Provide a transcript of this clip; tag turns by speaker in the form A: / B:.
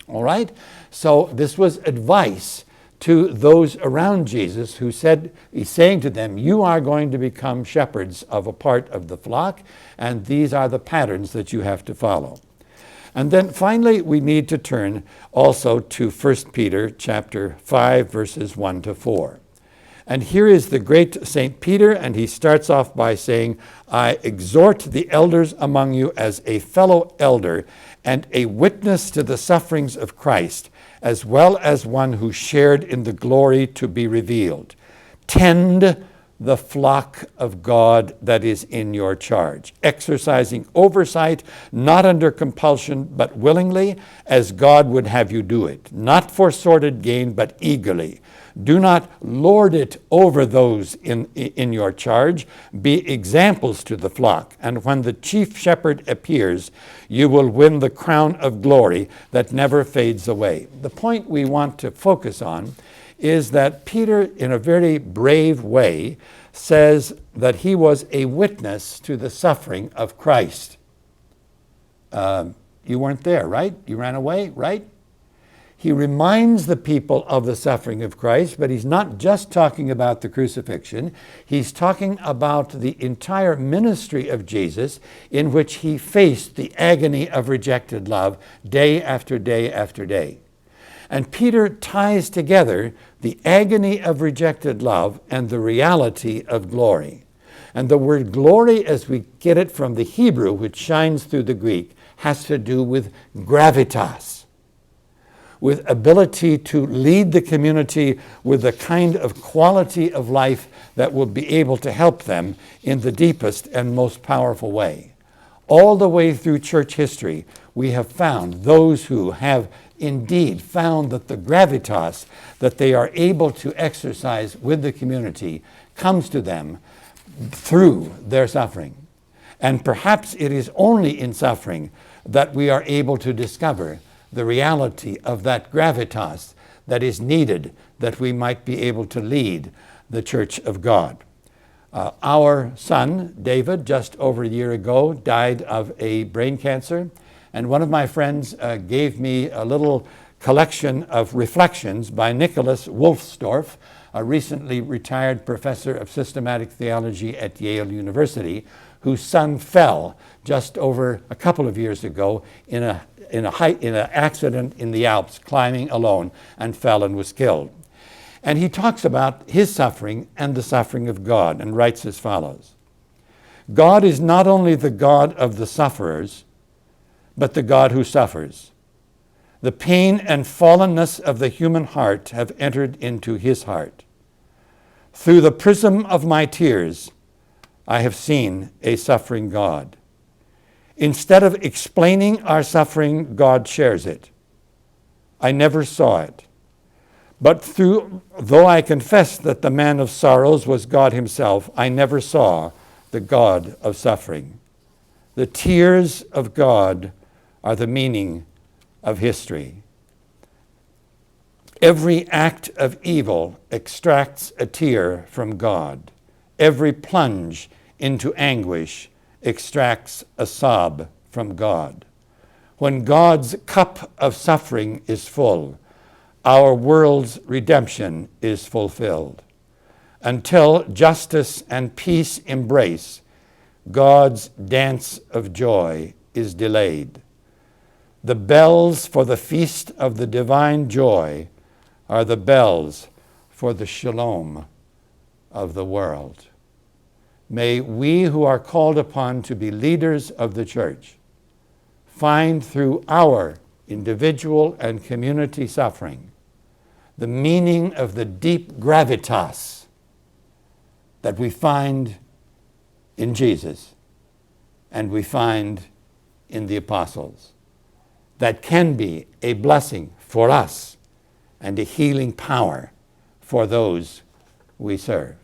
A: All right? So this was advice to those around Jesus who said, he's saying to them, you are going to become shepherds of a part of the flock, and these are the patterns that you have to follow. And then finally, we need to turn also to 1 Peter chapter 5, verses 1 to 4. And here is the great St. Peter, and he starts off by saying, I exhort the elders among you as a fellow elder and a witness to the sufferings of Christ, as well as one who shared in the glory to be revealed. Tend the flock of God that is in your charge, exercising oversight, not under compulsion, but willingly, as God would have you do it, not for sordid gain, but eagerly. Do not lord it over those in your charge. Be examples to the flock, and when the chief shepherd appears, you will win the crown of glory that never fades away. The point we want to focus on is that Peter, in a very brave way, says that he was a witness to the suffering of Christ. You weren't there, right? You ran away, right? He reminds the people of the suffering of Christ, but he's not just talking about the crucifixion. He's talking about the entire ministry of Jesus, in which he faced the agony of rejected love day after day after day. And Peter ties together the agony of rejected love and the reality of glory. And the word glory, as we get it from the Hebrew, which shines through the Greek, has to do with gravitas, with ability to lead the community with the kind of quality of life that will be able to help them in the deepest and most powerful way. All the way through church history, we have found those who have indeed found that the gravitas that they are able to exercise with the community comes to them through their suffering. And perhaps it is only in suffering that we are able to discover the reality of that gravitas that is needed that we might be able to lead the Church of God. Our son, David, just over a year ago, died of a brain cancer. And one of my friends gave me a little collection of reflections by Nicholas Wolfstorff, a recently retired professor of systematic theology at Yale University, whose son fell just over a couple of years ago in an accident in the Alps, climbing alone, and fell and was killed. And he talks about his suffering and the suffering of God, and writes as follows. God is not only the God of the sufferers, but the God who suffers. The pain and fallenness of the human heart have entered into his heart. Through the prism of my tears, I have seen a suffering God. Instead of explaining our suffering, God shares it. I never saw it. But though I confess that the man of sorrows was God himself, I never saw the God of suffering. The tears of God are the meaning of history. Every act of evil extracts a tear from God. Every plunge into anguish extracts a sob from God. When God's cup of suffering is full, our world's redemption is fulfilled. Until justice and peace embrace, God's dance of joy is delayed. The bells for the feast of the divine joy are the bells for the shalom of the world. May we who are called upon to be leaders of the church find through our individual and community suffering the meaning of the deep gravitas that we find in Jesus and we find in the apostles, that can be a blessing for us and a healing power for those we serve.